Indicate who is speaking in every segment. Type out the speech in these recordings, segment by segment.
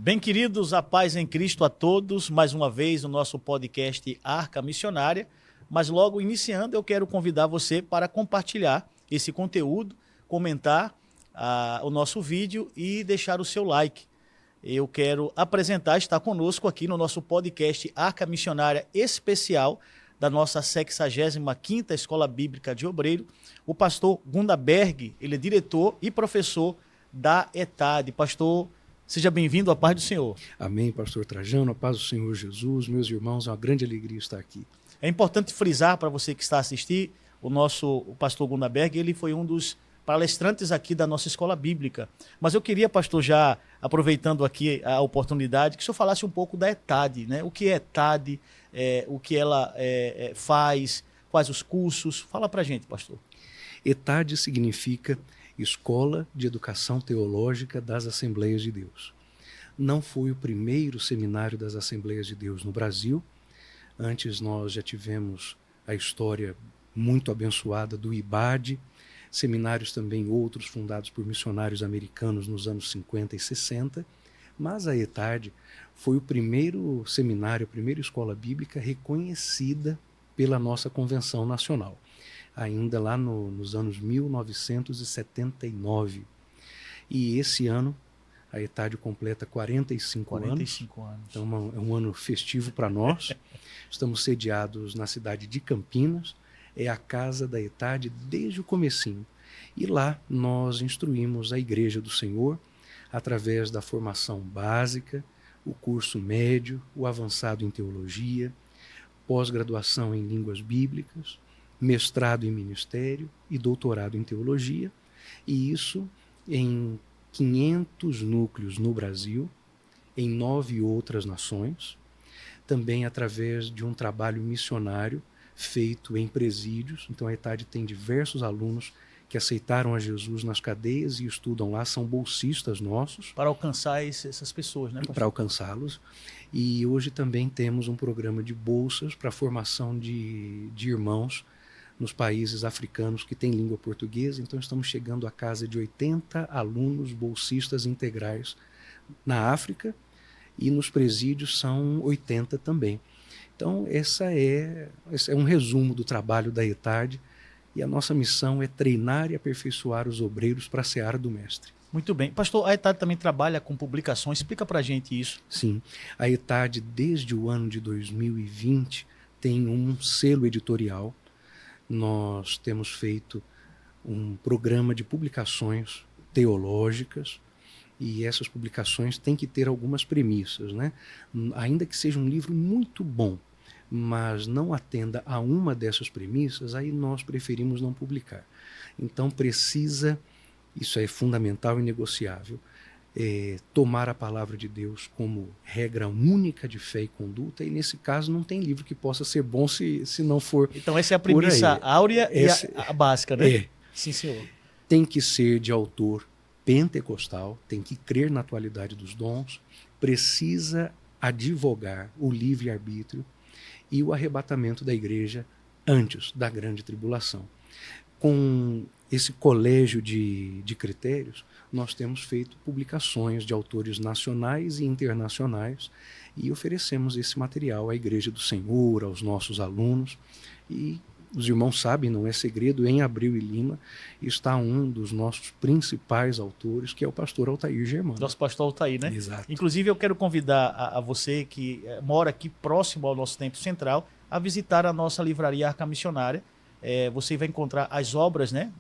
Speaker 1: Bem, queridos, a paz em Cristo a todos, mais uma vez no nosso podcast Arca Missionária, mas logo iniciando eu quero convidar você para compartilhar esse conteúdo, comentar o nosso vídeo e deixar o seu like. Eu quero está conosco aqui no nosso podcast Arca Missionária especial da nossa 65ª Escola Bíblica de Obreiro, o pastor Gundaberg, ele é diretor e professor da ETAD. Pastor, seja bem-vindo, à paz do Senhor.
Speaker 2: Amém, pastor Trajano, a paz do Senhor Jesus, meus irmãos, é uma grande alegria estar aqui.
Speaker 1: É importante frisar para você que está a assistir, o pastor Gundaberg, ele foi um dos palestrantes aqui da nossa escola bíblica. Mas eu queria, pastor, já aproveitando aqui a oportunidade, que o senhor falasse um pouco da ETAD, né? O que é ETAD, o que ela faz, quais os cursos. Fala para a gente, pastor.
Speaker 2: ETAD significa Escola de Educação Teológica das Assembleias de Deus. Não foi o primeiro seminário das Assembleias de Deus no Brasil. Antes nós já tivemos a história muito abençoada do IBAD, seminários também outros fundados por missionários americanos nos anos 50 e 60, mas a ETAD foi o primeiro seminário, a primeira escola bíblica reconhecida pela nossa Convenção Nacional, ainda lá nos anos 1979. E esse ano a ETAD completa 45 anos. Então é um ano festivo para nós. Estamos sediados na cidade de Campinas, é a casa da ETAD desde o comecinho. E lá nós instruímos a Igreja do Senhor através da formação básica, o curso médio, o avançado em teologia, pós-graduação em línguas bíblicas, mestrado em ministério e doutorado em teologia, e isso em 500 núcleos no Brasil, em 9 outras nações, também através de um trabalho missionário feito em presídios. Então a ETAD tem diversos alunos que aceitaram a Jesus nas cadeias e estudam lá, são bolsistas nossos.
Speaker 1: Para alcançar essas pessoas, né, pastor?
Speaker 2: Para alcançá-los. E hoje também temos um programa de bolsas para a formação de irmãos nos países africanos que têm língua portuguesa. Então estamos chegando à casa de 80 alunos bolsistas integrais na África, e nos presídios são 80 também. Então esse é um resumo do trabalho da ETAD, e a nossa missão é treinar e aperfeiçoar os obreiros para a seara do mestre.
Speaker 1: Muito bem. Pastor, a ETAD também trabalha com publicações. Explica para a gente isso.
Speaker 2: Sim. A ETAD, desde o ano de 2020, tem um selo editorial. Nós temos feito um programa de publicações teológicas, e essas publicações têm que ter algumas premissas, né? Ainda que seja um livro muito bom, mas não atenda a uma dessas premissas, aí nós preferimos não publicar. Então precisa, isso é fundamental e negociável, tomar a palavra de Deus como regra única de fé e conduta, e nesse caso não tem livro que possa ser bom se não for.
Speaker 1: Então essa é a premissa áurea e a básica, né? Sim, senhor.
Speaker 2: Tem que ser de autor pentecostal, tem que crer na atualidade dos dons, precisa advogar o livre-arbítrio e o arrebatamento da igreja antes da grande tribulação. Com esse colégio de critérios, nós temos feito publicações de autores nacionais e internacionais e oferecemos esse material à Igreja do Senhor, aos nossos alunos. E os irmãos sabem, não é segredo, em Abreu e Lima está um dos nossos principais autores, que é o pastor Altair Germano.
Speaker 1: Nosso pastor Altair, né?
Speaker 2: Exato.
Speaker 1: Inclusive, eu quero convidar a você que mora aqui próximo ao nosso Templo Central a visitar a nossa livraria Arca Missionária. Você vai encontrar as obras, né,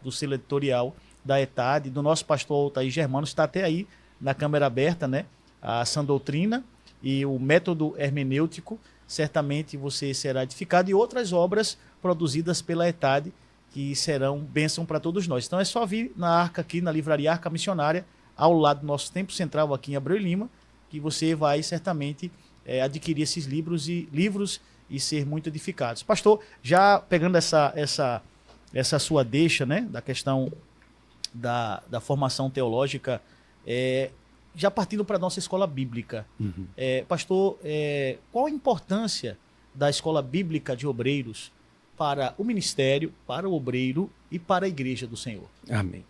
Speaker 1: do selo editorial da ETAD, do nosso pastor Altair Germano. Está até aí na câmera aberta, né? A Sã Doutrina e o Método Hermenêutico. Certamente você será edificado, e outras obras produzidas pela ETAD que serão bênção para todos nós. Então é só vir na Arca aqui, na livraria Arca Missionária, ao lado do nosso Templo Central aqui em Abreu e Lima, que você vai certamente adquirir esses livros e ser muito edificados. Pastor, já pegando essa sua deixa, né, da questão da formação teológica, já partindo para a nossa escola bíblica, pastor, qual a importância da escola bíblica de obreiros para o ministério, para o obreiro e para a igreja do Senhor?
Speaker 2: Amém.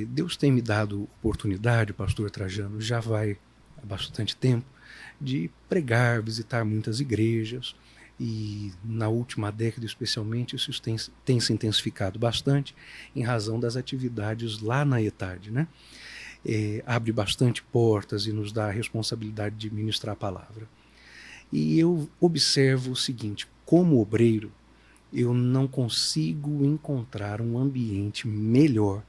Speaker 2: Deus tem me dado oportunidade, pastor Trajano, já vai há bastante tempo, de pregar, visitar muitas igrejas, e na última década especialmente isso tem se intensificado bastante em razão das atividades lá na ETAD, né? Abre bastante portas e nos dá a responsabilidade de ministrar a palavra. E eu observo o seguinte: como obreiro, eu não consigo encontrar um ambiente melhor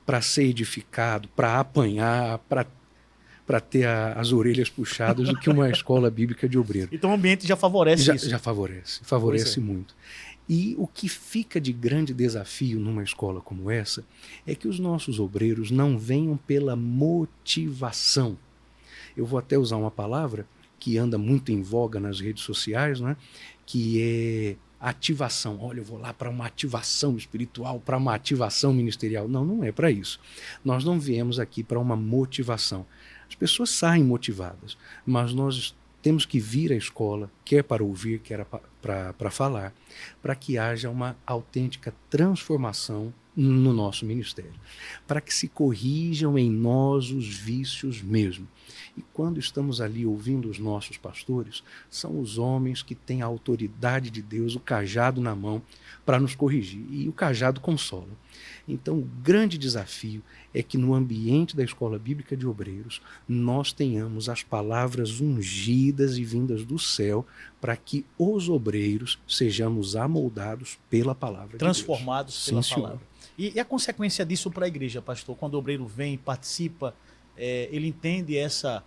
Speaker 2: para ser edificado, para apanhar, para ter as orelhas puxadas do que uma escola bíblica de obreiro.
Speaker 1: Então o ambiente já favorece isso?
Speaker 2: Já favorece muito. E o que fica de grande desafio numa escola como essa é que os nossos obreiros não venham pela motivação. Eu vou até usar uma palavra que anda muito em voga nas redes sociais, né? Que é ativação. Olha, eu vou lá para uma ativação espiritual, para uma ativação ministerial. Não, não é para isso. Nós não viemos aqui para uma motivação. As pessoas saem motivadas, mas nós temos que vir à escola, quer para ouvir, quer para falar, para que haja uma autêntica transformação no nosso ministério, para que se corrijam em nós os vícios mesmo. E quando estamos ali ouvindo os nossos pastores, são os homens que têm a autoridade de Deus, o cajado na mão, para nos corrigir. E o cajado consola. Então, o grande desafio é que no ambiente da Escola Bíblica de Obreiros, nós tenhamos as palavras ungidas e vindas do céu, para que os obreiros sejamos amoldados pela palavra de Deus.
Speaker 1: Transformados pela palavra. E a consequência disso para a igreja, pastor? Quando o obreiro vem, participa, ele entende essa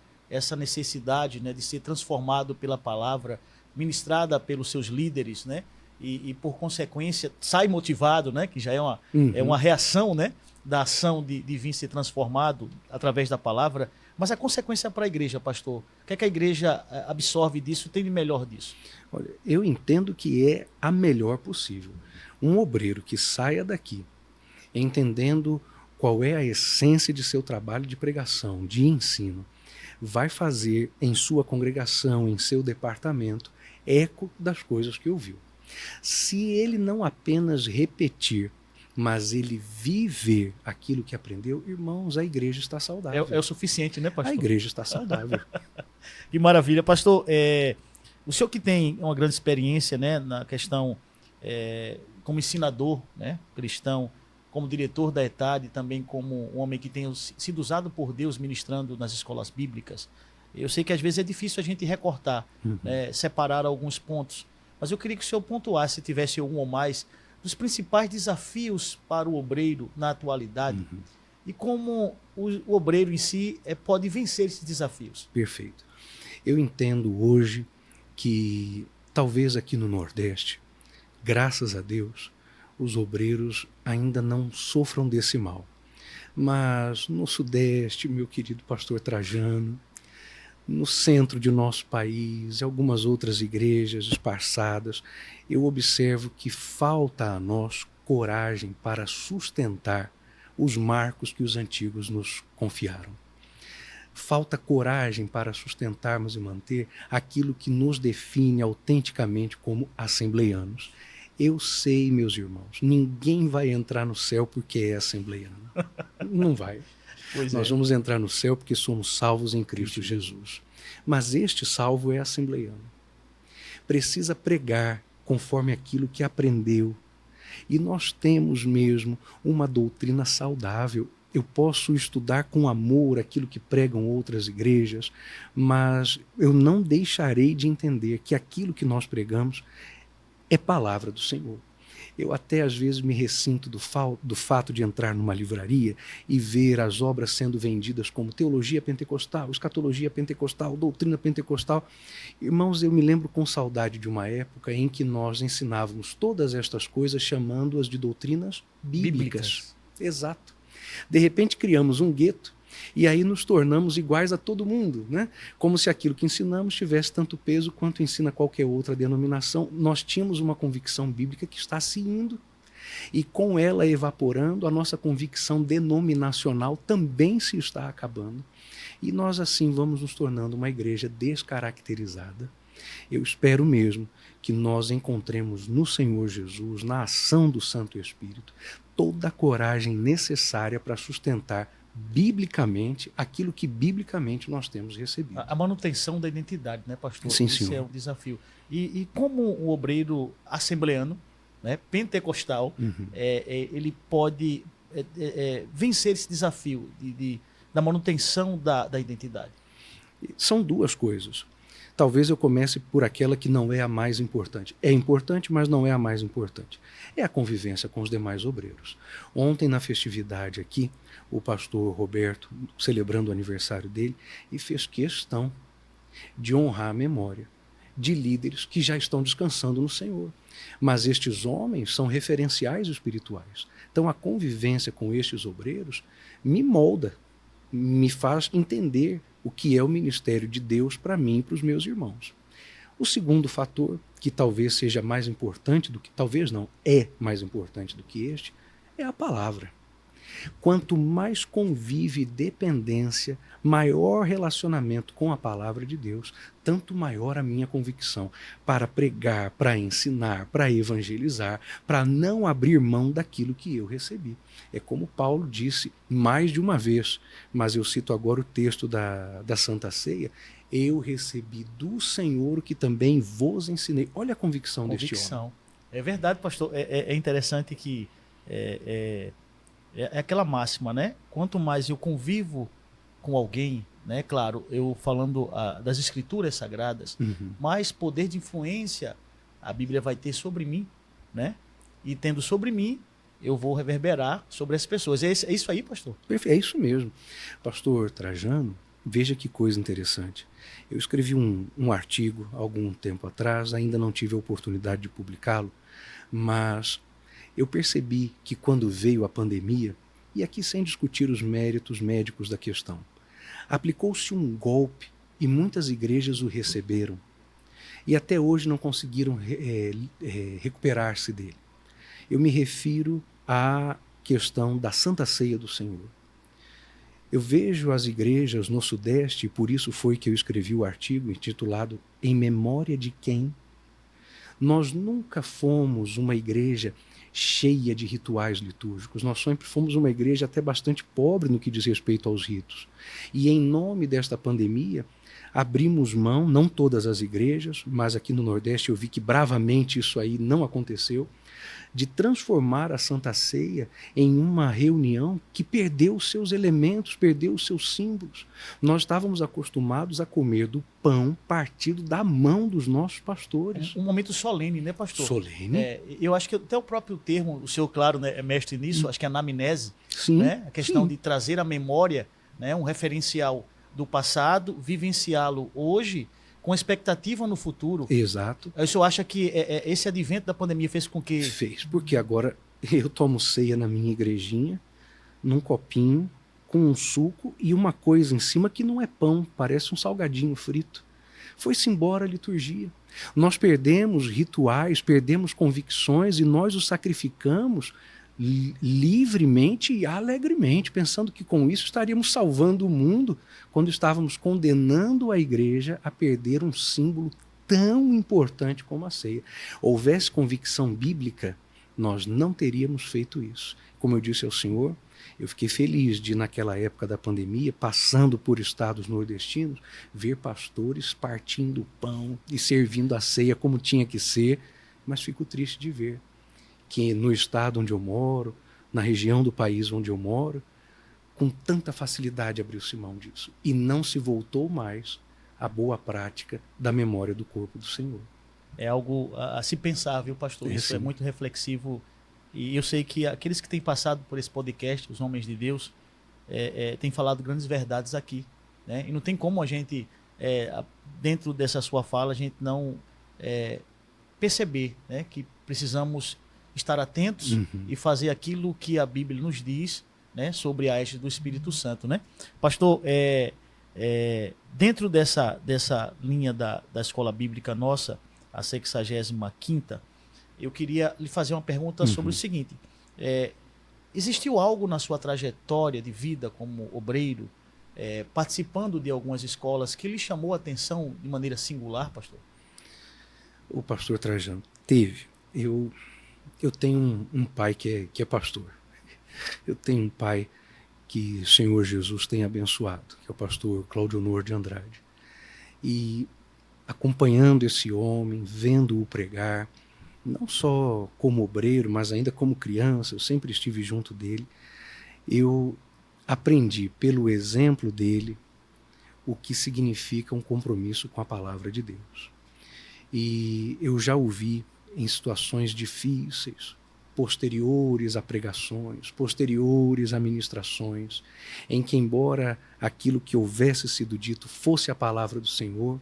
Speaker 1: necessidade, né, de ser transformado pela palavra, ministrada pelos seus líderes, né? E por consequência, sai motivado, né? Que já é uma reação, né, da ação de vir ser transformado através da palavra. Mas a consequência para a igreja, pastor? O que é que a igreja absorve disso, tem de melhor disso?
Speaker 2: Olha, eu entendo que é a melhor possível. Um obreiro que saia daqui entendendo qual é a essência de seu trabalho de pregação, de ensino, vai fazer em sua congregação, em seu departamento, eco das coisas que ouviu. Se ele não apenas repetir, mas ele viver aquilo que aprendeu, irmãos, a igreja está saudável.
Speaker 1: É o suficiente, né, pastor?
Speaker 2: A igreja está saudável.
Speaker 1: Que maravilha. Pastor, o senhor que tem uma grande experiência, né, na questão como ensinador, né, cristão, como diretor da ETAD, também como um homem que tem sido usado por Deus ministrando nas escolas bíblicas. Eu sei que às vezes é difícil a gente recortar, né, separar alguns pontos, mas eu queria que o senhor pontuasse, se tivesse um ou mais, dos principais desafios para o obreiro na atualidade e como o obreiro em si pode vencer esses desafios.
Speaker 2: Perfeito. Eu entendo hoje que talvez aqui no Nordeste, graças a Deus, os obreiros ainda não sofram desse mal. Mas no Sudeste, meu querido pastor Trajano, no centro de nosso país, e algumas outras igrejas esparçadas, eu observo que falta a nós coragem para sustentar os marcos que os antigos nos confiaram. Falta coragem para sustentarmos e manter aquilo que nos define autenticamente como assembleianos. Eu sei, meus irmãos, ninguém vai entrar no céu porque é assembleiano. Não vai. Nós vamos entrar no céu porque somos salvos em Cristo Jesus. Mas este salvo é assembleiano. Precisa pregar conforme aquilo que aprendeu. E nós temos mesmo uma doutrina saudável. Eu posso estudar com amor aquilo que pregam outras igrejas, mas eu não deixarei de entender que aquilo que nós pregamos é palavra do Senhor. Eu até às vezes me ressinto do fato de entrar numa livraria e ver as obras sendo vendidas como teologia pentecostal, escatologia pentecostal, doutrina pentecostal. Irmãos, eu me lembro com saudade de uma época em que nós ensinávamos todas estas coisas chamando-as de doutrinas bíblicas. Exato. De repente criamos um gueto e aí nos tornamos iguais a todo mundo, né? Como se aquilo que ensinamos tivesse tanto peso quanto ensina qualquer outra denominação. Nós tínhamos uma convicção bíblica que está se indo. E com ela evaporando, a nossa convicção denominacional também se está acabando. E nós assim vamos nos tornando uma igreja descaracterizada. Eu espero mesmo que nós encontremos no Senhor Jesus, na ação do Santo Espírito, toda a coragem necessária para sustentar biblicamente aquilo que biblicamente nós temos recebido.
Speaker 1: A manutenção da identidade, né, pastor?
Speaker 2: Sim,
Speaker 1: Isso
Speaker 2: senhor.
Speaker 1: é um desafio. E como o obreiro assembleano, né, pentecostal, ele pode vencer esse desafio da manutenção da identidade?
Speaker 2: São duas coisas. Talvez eu comece por aquela que não é a mais importante. É importante, mas não é a mais importante. É a convivência com os demais obreiros. Ontem, na festividade aqui, o pastor Roberto, celebrando o aniversário dele, e fez questão de honrar a memória de líderes que já estão descansando no Senhor. Mas estes homens são referenciais espirituais. Então, a convivência com estes obreiros me molda, me faz entender o que é o ministério de Deus para mim e para os meus irmãos. O segundo fator, que talvez seja mais importante do que, talvez não, é mais importante do que este, é a palavra. Quanto mais convívio e dependência, maior relacionamento com a palavra de Deus, tanto maior a minha convicção para pregar, para ensinar, para evangelizar, para não abrir mão daquilo que eu recebi. É como Paulo disse mais de uma vez, mas eu cito agora o texto da Santa Ceia: eu recebi do Senhor o que também vos ensinei. Olha a convicção deste homem.
Speaker 1: É verdade, pastor. É interessante que é aquela máxima, né? Quanto mais eu convivo com alguém, né? Claro, eu falando das escrituras sagradas, mais poder de influência a Bíblia vai ter sobre mim, né? E tendo sobre mim, eu vou reverberar sobre as pessoas. É isso aí, pastor?
Speaker 2: É isso mesmo. Pastor Trajano, veja que coisa interessante. Eu escrevi um artigo há algum tempo atrás, ainda não tive a oportunidade de publicá-lo, mas eu percebi que quando veio a pandemia, e aqui sem discutir os méritos médicos da questão, aplicou-se um golpe e muitas igrejas o receberam. E até hoje não conseguiram recuperar-se dele. Eu me refiro à questão da Santa Ceia do Senhor. Eu vejo as igrejas no Sudeste, e por isso foi que eu escrevi o artigo intitulado Em Memória de Quem? Nós nunca fomos uma igreja cheia de rituais litúrgicos. Nós sempre fomos uma igreja até bastante pobre no que diz respeito aos ritos. E em nome desta pandemia, abrimos mão, não todas as igrejas, mas aqui no Nordeste eu vi que bravamente isso aí não aconteceu, de transformar a Santa Ceia em uma reunião que perdeu os seus elementos, perdeu os seus símbolos. Nós estávamos acostumados a comer do pão partido da mão dos nossos pastores.
Speaker 1: Um momento solene, né, pastor?
Speaker 2: Solene.
Speaker 1: Eu acho que até o próprio termo, o senhor, claro, né, é mestre nisso, acho que é anamnese.
Speaker 2: Sim,
Speaker 1: né? A questão
Speaker 2: sim.
Speaker 1: de trazer à memória, né, um referencial do passado, vivenciá-lo hoje, com expectativa no futuro.
Speaker 2: Exato.
Speaker 1: O senhor acha que esse advento da pandemia fez com que...
Speaker 2: Fez, porque agora eu tomo ceia na minha igrejinha, num copinho, com um suco e uma coisa em cima que não é pão, parece um salgadinho frito. Foi-se embora a liturgia. Nós perdemos rituais, perdemos convicções e nós os sacrificamos livremente e alegremente, pensando que com isso estaríamos salvando o mundo, quando estávamos condenando a igreja a perder um símbolo tão importante como a ceia. Houvesse convicção bíblica, nós não teríamos feito isso. Como eu disse ao senhor, eu fiquei feliz de, naquela época da pandemia, passando por estados nordestinos, ver pastores partindo o pão e servindo a ceia como tinha que ser, mas fico triste de ver que no estado onde eu moro, na região do país onde eu moro, com tanta facilidade abriu-se mão disso e não se voltou mais à boa prática da memória do corpo do Senhor.
Speaker 1: É algo a se pensar, viu, pastor? Isso é muito reflexivo. E eu sei que aqueles que têm passado por esse podcast, os homens de Deus, têm falado grandes verdades aqui, né? E não tem como a gente, dentro dessa sua fala, a gente não perceber, né, que precisamos estar atentos e fazer aquilo que a Bíblia nos diz, né, sobre a égide do Espírito Santo, né? Pastor, dentro dessa linha da escola bíblica nossa, a 65ª, eu queria lhe fazer uma pergunta sobre o seguinte: existiu algo na sua trajetória de vida como obreiro, participando de algumas escolas, que lhe chamou a atenção de maneira singular, pastor?
Speaker 2: O pastor Trajano teve. Eu tenho um pai que é pastor. Eu tenho um pai que o Senhor Jesus tem abençoado, que é o pastor Cláudio Honor de Andrade. E acompanhando esse homem, vendo-o pregar, não só como obreiro, mas ainda como criança, eu sempre estive junto dele, eu aprendi pelo exemplo dele o que significa um compromisso com a palavra de Deus. E eu já o vi em situações difíceis, posteriores a pregações, posteriores a ministrações, em que, embora aquilo que houvesse sido dito fosse a palavra do Senhor,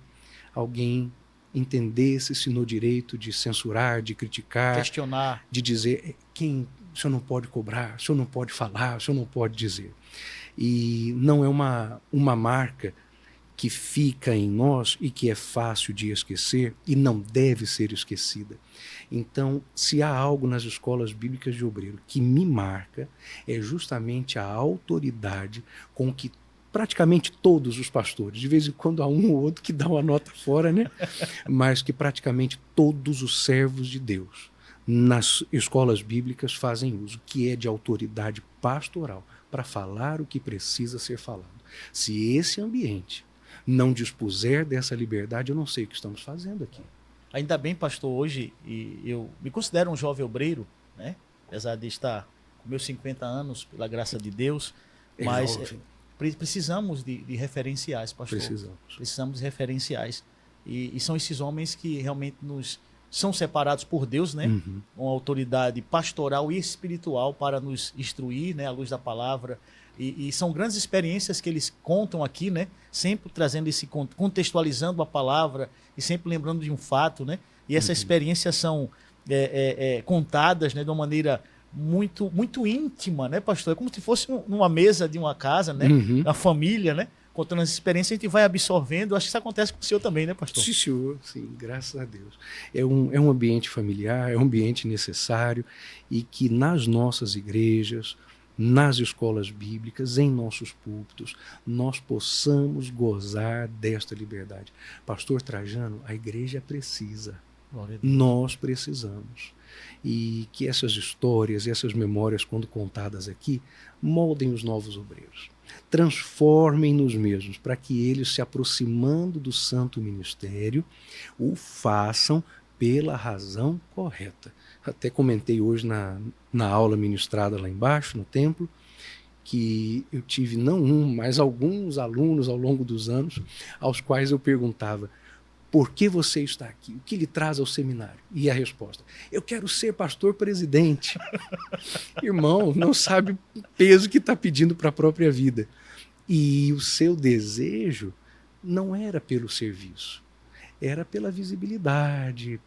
Speaker 2: alguém entendesse-se no direito de censurar, de criticar,
Speaker 1: questionar,
Speaker 2: de dizer o senhor não pode cobrar, o senhor não pode falar, o senhor não pode dizer. E não é uma marca que fica em nós e que é fácil de esquecer e não deve ser esquecida. Então, se há algo nas escolas bíblicas de obreiro que me marca, é justamente a autoridade com que praticamente todos os pastores, de vez em quando há um ou outro que dá uma nota fora, né? Mas que praticamente todos os servos de Deus nas escolas bíblicas fazem uso, que é de autoridade pastoral, para falar o que precisa ser falado. Se esse ambiente não dispuser dessa liberdade, eu não sei o que estamos fazendo aqui.
Speaker 1: Ainda bem, pastor, hoje, e eu me considero um jovem obreiro, né? Apesar de estar com meus 50 anos, pela graça de Deus, mas precisamos de referenciais, pastor. Precisamos de referenciais. E são esses homens que realmente são separados por Deus, né?
Speaker 2: Uhum.
Speaker 1: Uma autoridade pastoral e espiritual para nos instruir, né? À luz da palavra. E são grandes experiências que eles contam aqui, né? Sempre trazendo contextualizando a palavra e sempre lembrando de um fato, né? E essas experiências são contadas, né? De uma maneira muito, muito íntima, né, pastor? É como se fosse numa mesa de uma casa, né? Uma família, né? Contando as experiências, a gente vai absorvendo. Acho que isso acontece com o senhor também, né, pastor?
Speaker 2: Sim, senhor. Sim, graças a Deus. É um ambiente familiar, é um ambiente necessário e que nas nossas igrejas, nas escolas bíblicas, em nossos púlpitos, nós possamos gozar desta liberdade. Pastor Trajano, a igreja precisa. Nós precisamos. E que essas histórias e essas memórias, quando contadas aqui, moldem os novos obreiros. Transformem-nos mesmos, para que eles, se aproximando do santo ministério, o façam pela razão correta. Até comentei hoje na aula ministrada lá embaixo, no templo, que eu tive não um, mas alguns alunos ao longo dos anos, aos quais eu perguntava: por que você está aqui? O que lhe traz ao seminário? E a resposta: eu quero ser pastor presidente. Irmão, não sabe o peso que está pedindo para a própria vida. E o seu desejo não era pelo serviço, era pela visibilidade,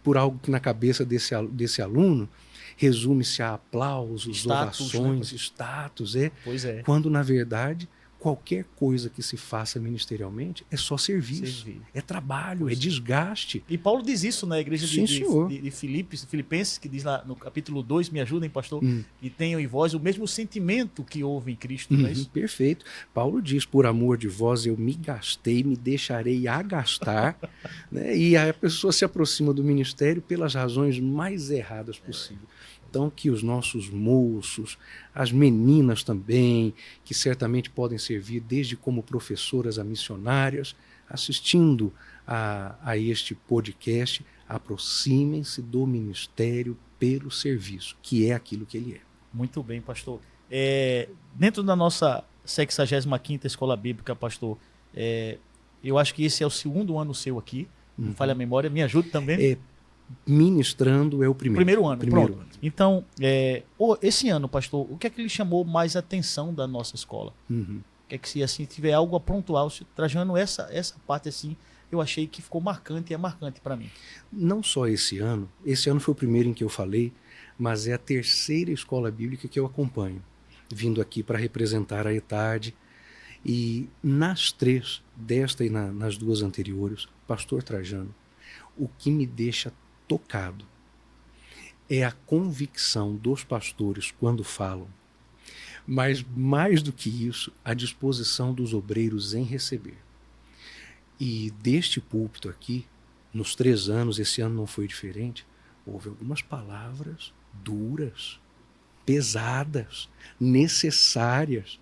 Speaker 2: por algo que na cabeça desse aluno resume-se a aplausos, status, ovações, né? Status,
Speaker 1: Pois é.
Speaker 2: Quando, na verdade, qualquer coisa que se faça ministerialmente é só serviço, é trabalho, é desgaste.
Speaker 1: E Paulo diz isso na igreja de Filipenses, que diz lá no capítulo 2, me ajudem, pastor, e tenham em vós o mesmo sentimento que houve em Cristo. Não é isso?
Speaker 2: Perfeito. Paulo diz: por amor de vós eu me gastei, me deixarei agastar, né? E a pessoa se aproxima do ministério pelas razões mais erradas possível. Então, que os nossos moços, as meninas também, que certamente podem servir desde como professoras a missionárias, assistindo a este podcast, aproximem-se do ministério pelo serviço, que é aquilo que ele é.
Speaker 1: Muito bem, pastor. Dentro da nossa 65ª Escola Bíblica, pastor, eu acho que esse é o segundo ano seu aqui, não falha a memória, me ajude também.
Speaker 2: Ministrando é o primeiro
Speaker 1: ano. Pronto. Ano. Então, esse ano, pastor, o que é que lhe chamou mais atenção da nossa escola? O que é que, se assim tiver algo a pontuar, Trajano, essa parte assim, eu achei que ficou marcante e é marcante para mim.
Speaker 2: Não só esse ano foi o primeiro em que eu falei, mas é a terceira escola bíblica que eu acompanho, vindo aqui para representar a ETAD. E nas três, desta e nas duas anteriores, pastor Trajano, o que me deixa tocado é a convicção dos pastores quando falam, mas mais do que isso, a disposição dos obreiros em receber. E deste púlpito aqui, nos 3 anos, esse ano não foi diferente, houve algumas palavras duras, pesadas, necessárias.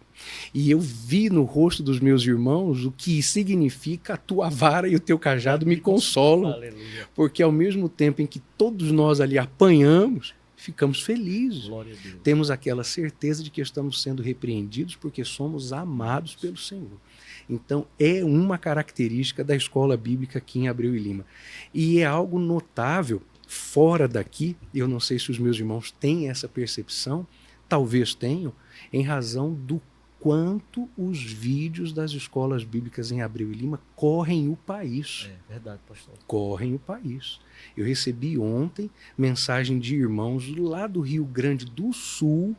Speaker 2: E eu vi no rosto dos meus irmãos o que significa a tua vara e o teu cajado me consolam.
Speaker 1: Aleluia.
Speaker 2: Porque ao mesmo tempo em que todos nós ali apanhamos, ficamos felizes.
Speaker 1: Glória a Deus.
Speaker 2: Temos aquela certeza de que estamos sendo repreendidos porque somos amados pelo Senhor. Então, é uma característica da escola bíblica aqui em Abreu e Lima. E é algo notável, fora daqui, eu não sei se os meus irmãos têm essa percepção, talvez tenham, em razão do quanto os vídeos das escolas bíblicas em Abreu e Lima correm o país.
Speaker 1: É verdade, pastor.
Speaker 2: Correm o país. Eu recebi ontem mensagem de irmãos lá do Rio Grande do Sul,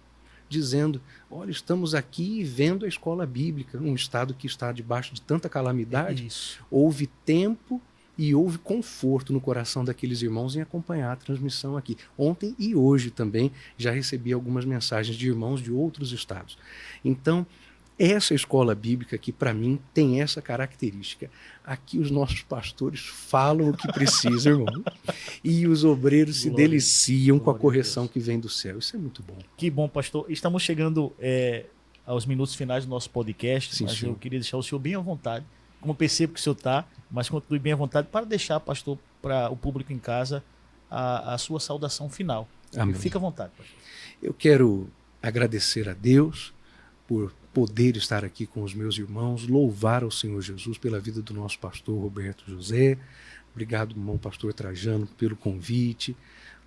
Speaker 2: dizendo, olha, estamos aqui vendo a escola bíblica, um estado que está debaixo de tanta calamidade.
Speaker 1: Isso.
Speaker 2: Houve tempo e houve conforto no coração daqueles irmãos em acompanhar a transmissão aqui. Ontem e hoje também já recebi algumas mensagens de irmãos de outros estados. Então, essa escola bíblica aqui, para mim, tem essa característica. Aqui os nossos pastores falam o que precisam, irmão. E os obreiros se deliciam com a correção que vem do céu. Isso é muito bom.
Speaker 1: Que bom, pastor. Estamos chegando aos minutos finais do nosso podcast,
Speaker 2: Sim,
Speaker 1: mas
Speaker 2: senhor.
Speaker 1: eu queria deixar o senhor bem à vontade, como percebo que o senhor está, mas continue bem à vontade para deixar, pastor, para o público em casa, a sua saudação final.
Speaker 2: Amém.
Speaker 1: Fica à vontade, pastor.
Speaker 2: Eu quero agradecer a Deus por poder estar aqui com os meus irmãos, louvar ao Senhor Jesus pela vida do nosso pastor Roberto José. Obrigado, irmão pastor Trajano, pelo convite.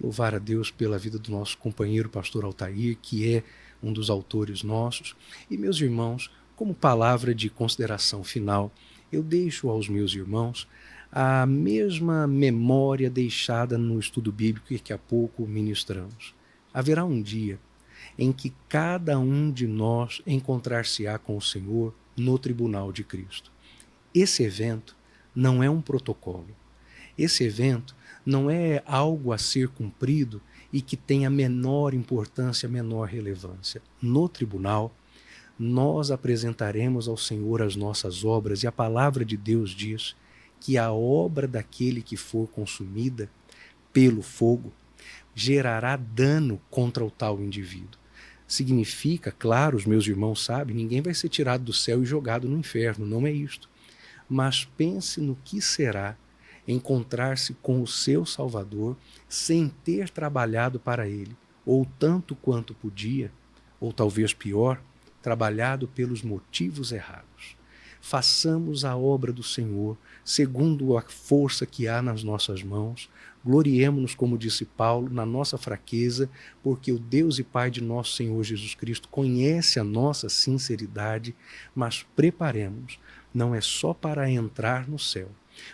Speaker 2: Louvar a Deus pela vida do nosso companheiro pastor Altair, que é um dos autores nossos. E meus irmãos, como palavra de consideração final, eu deixo aos meus irmãos a mesma memória deixada no estudo bíblico que daqui a pouco ministramos. Haverá um dia em que cada um de nós encontrar-se-á com o Senhor no tribunal de Cristo. Esse evento não é um protocolo. Esse evento não é algo a ser cumprido e que tenha menor importância, menor relevância. No tribunal, nós apresentaremos ao Senhor as nossas obras e a palavra de Deus diz que a obra daquele que for consumida pelo fogo gerará dano contra o tal indivíduo. Significa, claro, os meus irmãos sabem, ninguém vai ser tirado do céu e jogado no inferno, não é isto. Mas pense no que será encontrar-se com o seu Salvador sem ter trabalhado para ele, ou tanto quanto podia, ou talvez pior, trabalhado pelos motivos errados. Façamos a obra do Senhor segundo a força que há nas nossas mãos. Gloriemo-nos, como disse Paulo, na nossa fraqueza, porque o Deus e Pai de nosso Senhor Jesus Cristo conhece a nossa sinceridade, mas preparemos, não é só para entrar no céu,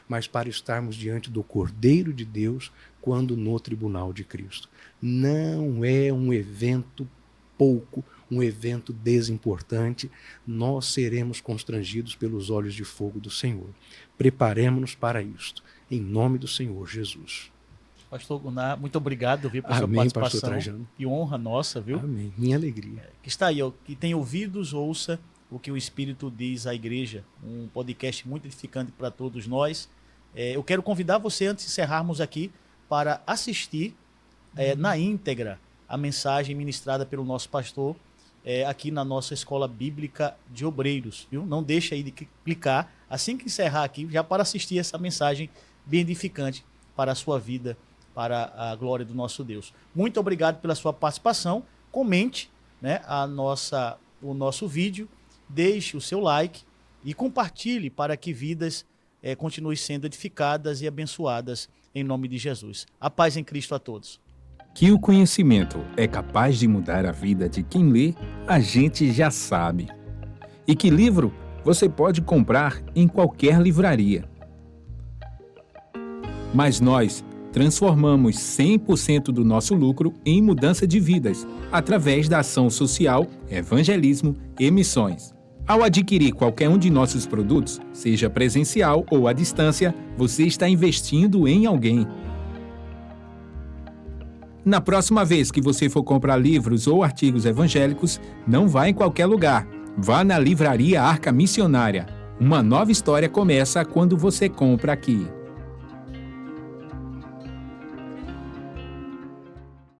Speaker 2: mas para estarmos diante do Cordeiro de Deus quando no tribunal de Cristo. Não é um evento pouco, um evento desimportante, nós seremos constrangidos pelos olhos de fogo do Senhor. Preparemo-nos para isto, em nome do Senhor Jesus.
Speaker 1: Pastor Gunnar, muito obrigado, viu, por sua
Speaker 2: Amém,
Speaker 1: participação.
Speaker 2: pastor Trajano.
Speaker 1: Que honra nossa, viu?
Speaker 2: Amém, minha alegria.
Speaker 1: Que está aí, ó, que tem ouvidos, ouça o que o Espírito diz à igreja. Um podcast muito edificante para todos nós. Eu quero convidar você, antes de encerrarmos aqui, para assistir na íntegra a mensagem ministrada pelo nosso pastor aqui na nossa Escola Bíblica de Obreiros, viu? Não deixe aí de clicar, assim que encerrar aqui, já para assistir essa mensagem bem edificante para a sua vida, para a glória do nosso Deus. Muito obrigado pela sua participação. Comente, né, o nosso vídeo, deixe o seu like e compartilhe para que vidas continuem sendo edificadas e abençoadas em nome de Jesus. A paz em Cristo a todos.
Speaker 3: Que o conhecimento é capaz de mudar a vida de quem lê, a gente já sabe. E que livro você pode comprar em qualquer livraria. Mas nós transformamos 100% do nosso lucro em mudança de vidas, através da ação social, evangelismo e missões. Ao adquirir qualquer um de nossos produtos, seja presencial ou à distância, você está investindo em alguém. Na próxima vez que você for comprar livros ou artigos evangélicos, não vá em qualquer lugar. Vá na Livraria Arca Missionária. Uma nova história começa quando você compra aqui.